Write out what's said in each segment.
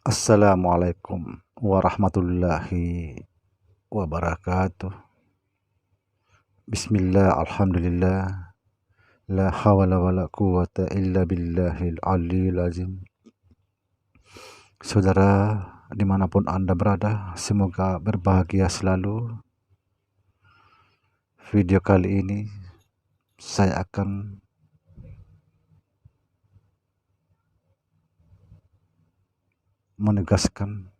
Assalamualaikum warahmatullahi wabarakatuh. Bismillah, alhamdulillah, la hawla wa la quwata illa billahil aliyil azim. Saudara, dimanapun Anda berada, semoga berbahagia selalu. Video kali ini saya akan menegaskan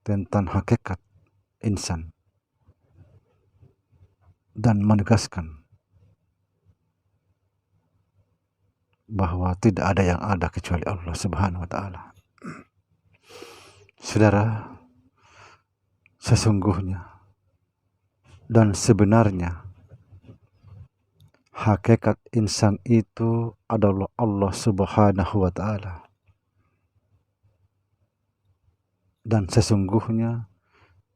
tentang hakikat insan dan menegaskan bahwa tidak ada yang ada kecuali Allah Subhanahu wa Ta'ala. Saudara, sesungguhnya dan sebenarnya hakikat insan itu adalah Allah Subhanahu wa Ta'ala, dan sesungguhnya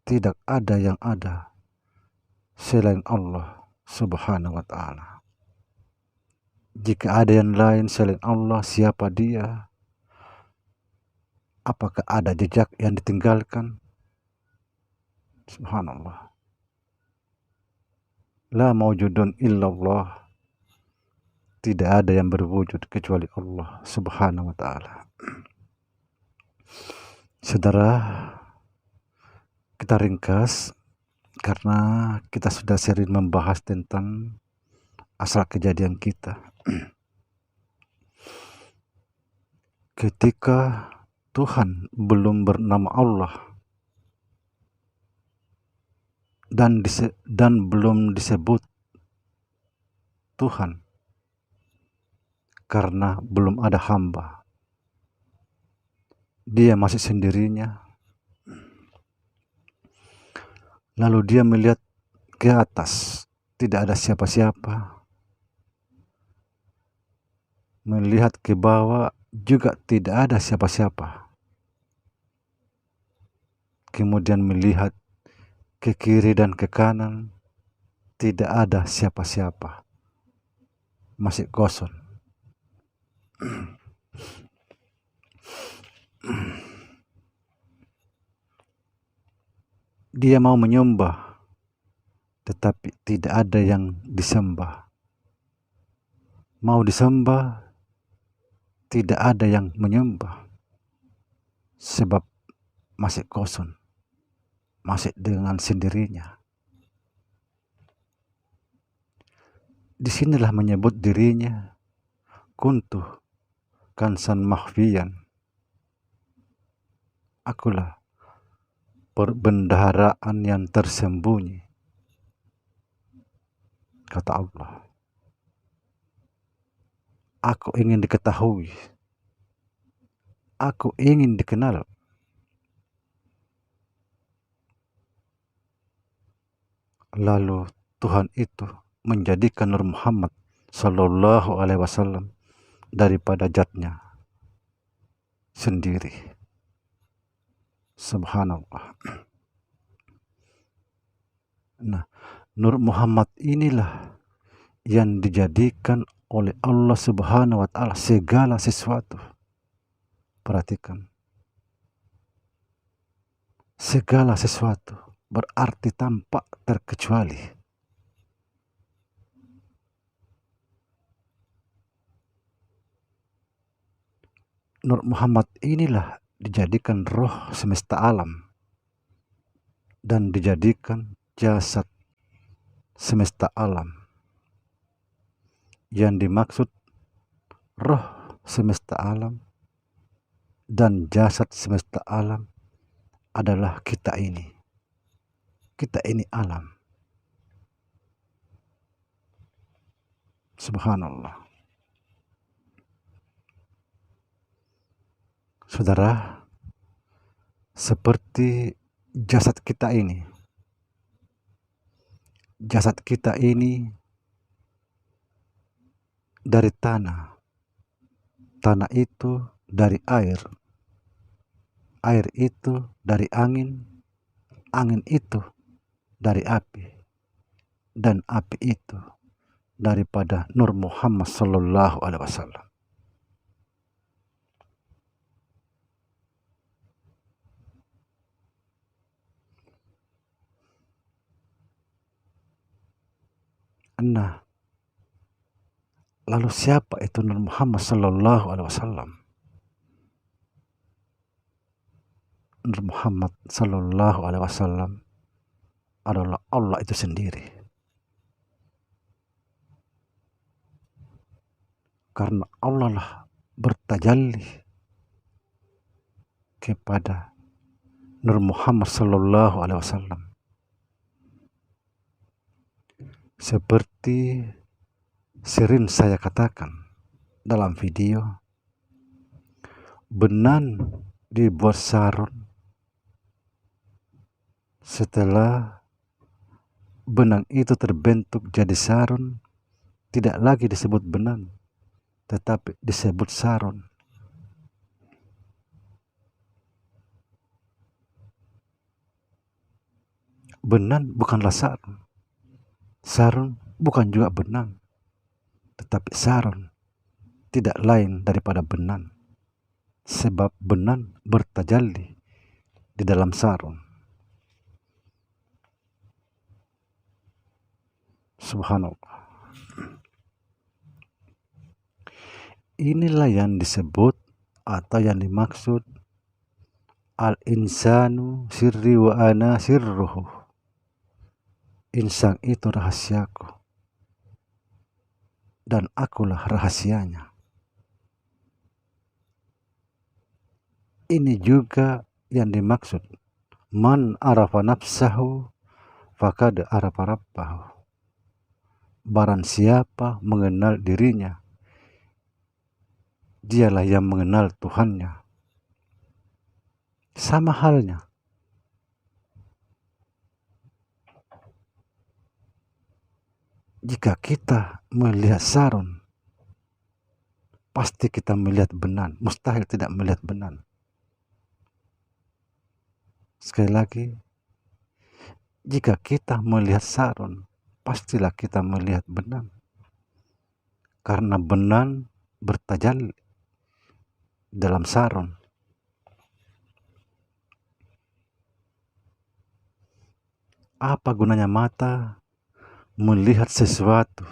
tidak ada yang ada selain Allah Subhanahu wa Ta'ala. Jika ada yang lain selain Allah, siapa dia? Apakah ada jejak yang ditinggalkan? Subhanallah. La mawjudun illallah. Tidak ada yang berwujud kecuali Allah Subhanahu wa Ta'ala. Saudara, kita ringkas karena kita sudah sering membahas tentang asal kejadian kita. Ketika Tuhan belum bernama Allah dan belum disebut Tuhan karena belum ada hamba, dia masih sendirinya. Lalu dia melihat ke atas, tidak ada siapa-siapa. Melihat ke bawah juga tidak ada siapa-siapa. Kemudian melihat ke kiri dan ke kanan, tidak ada siapa-siapa. Masih kosong. Dia mau menyembah, tetapi tidak ada yang disembah. Mau disembah, tidak ada yang menyembah, sebab masih kosong, masih dengan sendirinya. Disinilah menyebut dirinya kuntu kansan mahfiyan. Akulah perbendaharaan yang tersembunyi, kata Allah. Aku ingin diketahui, aku ingin dikenal. Lalu Tuhan itu menjadikan Nur Muhammad Sallallahu Alaihi Wasallam daripada zatnya sendiri. Subhanallah. Nah, Nur Muhammad inilah yang dijadikan oleh Allah Subhanahu wa Ta'ala segala sesuatu. Perhatikan, segala sesuatu berarti tanpa terkecuali. Nur Muhammad inilah dijadikan roh semesta alam dan dijadikan jasad semesta alam. Yang dimaksud roh semesta alam dan jasad semesta alam adalah kita ini. Kita ini alam. Subhanallah. Saudara, seperti jasad kita ini. Jasad kita ini dari tanah. Tanah itu dari air. Air itu dari angin. Angin itu dari api. Dan api itu daripada Nur Muhammad Sallallahu Alaihi Wasallam. Nah, lalu siapa itu Nabi Muhammad sallallahu alaihi wasallam? Nabi Muhammad sallallahu alaihi wasallam adalah Allah itu sendiri. Karena Allah lah bertajalli kepada Nabi Muhammad sallallahu alaihi wasallam. Seperti sering saya katakan dalam video, benang dibuat sarung. Setelah benang itu terbentuk jadi sarung, tidak lagi disebut benang, tetapi disebut sarung. Benang bukanlah sarung. Sarung bukan juga benang, tetapi sarung tidak lain daripada benang. Sebab benang bertajalli di dalam sarung. Subhanallah. Inilah yang disebut atau yang dimaksud al-insanu sirri wa ana sirruhu. Insan itu rahasiaku dan akulah rahasianya. Ini juga yang dimaksud man arafa nafsahu faqad arafa rabbahu. Barang siapa mengenal dirinya, dialah yang mengenal Tuhannya. Sama halnya jika kita melihat sarung, pasti kita melihat benang. Mustahil tidak melihat benang. Sekali lagi, jika kita melihat sarung, pastilah kita melihat benang. Karena benang bertajalli dalam sarung. Apa gunanya mata melihat sesuatu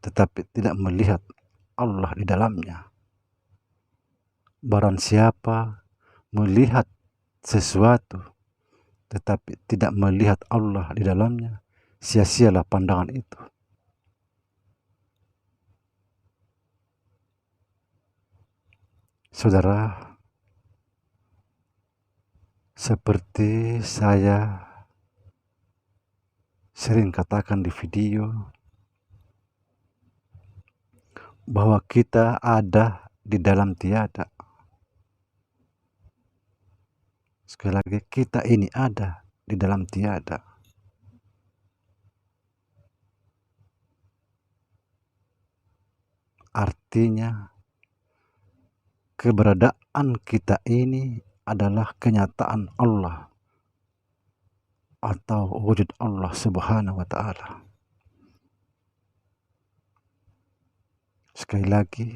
tetapi tidak melihat Allah di dalamnya? Barang siapa melihat sesuatu tetapi tidak melihat Allah di dalamnya, sia-sialah pandangan itu. Saudara, seperti saya sering katakan di video, bahwa kita ada di dalam tiada. Sekali lagi, kita ini ada di dalam tiada. Artinya, keberadaan kita ini adalah kenyataan Allah atau wujud Allah Subhanahu wa ta'ala. Sekali lagi,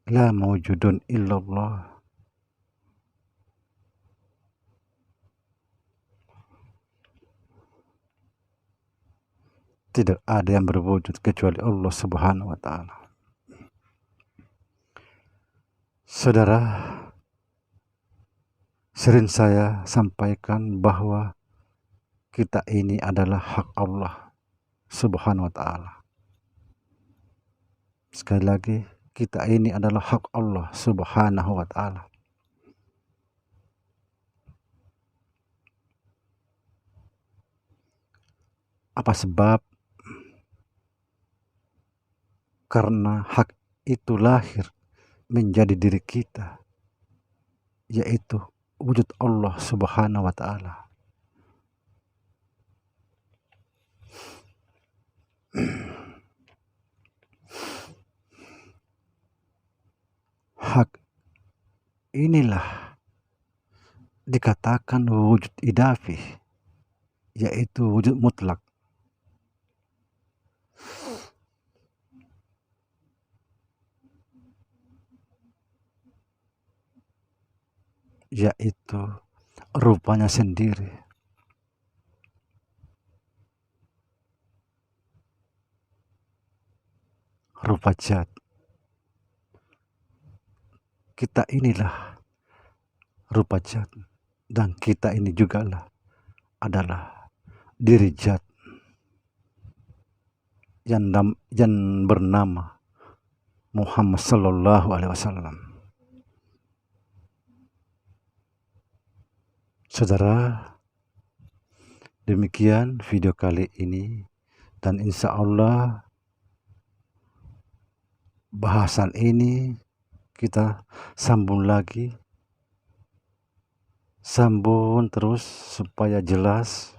la mawjudun illallah. Tidak ada yang berwujud kecuali Allah Subhanahu wa ta'ala. Saudara, sering saya sampaikan bahwa kita ini adalah hak Allah Subhanahu wa ta'ala. Sekali lagi, kita ini adalah hak Allah Subhanahu wa ta'ala. Apa sebab? Karena hak itu lahir menjadi diri kita, yaitu wujud Allah Subhanahu wa ta'ala. Hak inilah dikatakan wujud idafi, yaitu wujud mutlak. Yaitu rupanya sendiri. rupa jat. Kita inilah rupa jat, dan kita ini juga adalah diri jat yang bernama Muhammad Sallallahu Alaihi Wasallam. Saudara, demikian video kali ini, dan insya Allah bahasan ini kita sambung lagi, sambung terus supaya jelas.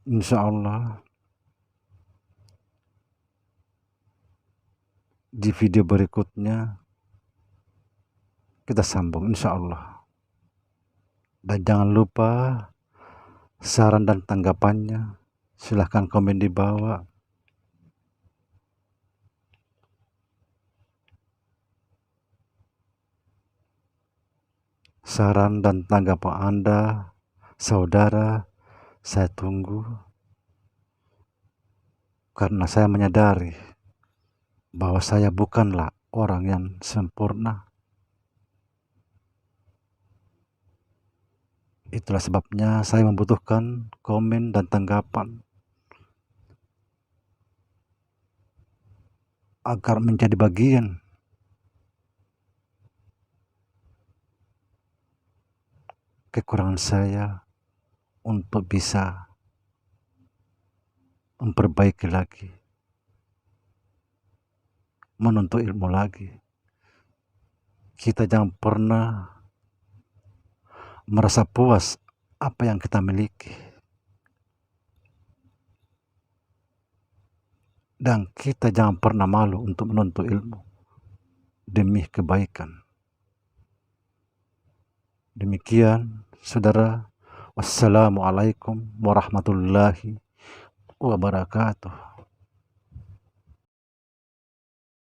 Insya Allah di video berikutnya kita sambung, insya Allah. Dan jangan lupa saran dan tanggapannya silahkan komen di bawah. Saran dan tanggapan Anda, saudara, saya tunggu, karena saya menyadari bahwa saya bukanlah orang yang sempurna. Itulah sebabnya saya membutuhkan komen dan tanggapan agar menjadi bagian kekurangan saya untuk bisa memperbaiki lagi, menuntut ilmu lagi. Kita jangan pernah merasa puas apa yang kita miliki, dan kita jangan pernah malu untuk menuntut ilmu demi kebaikan. Demikian, saudara. Wassalamualaikum warahmatullahi wabarakatuh.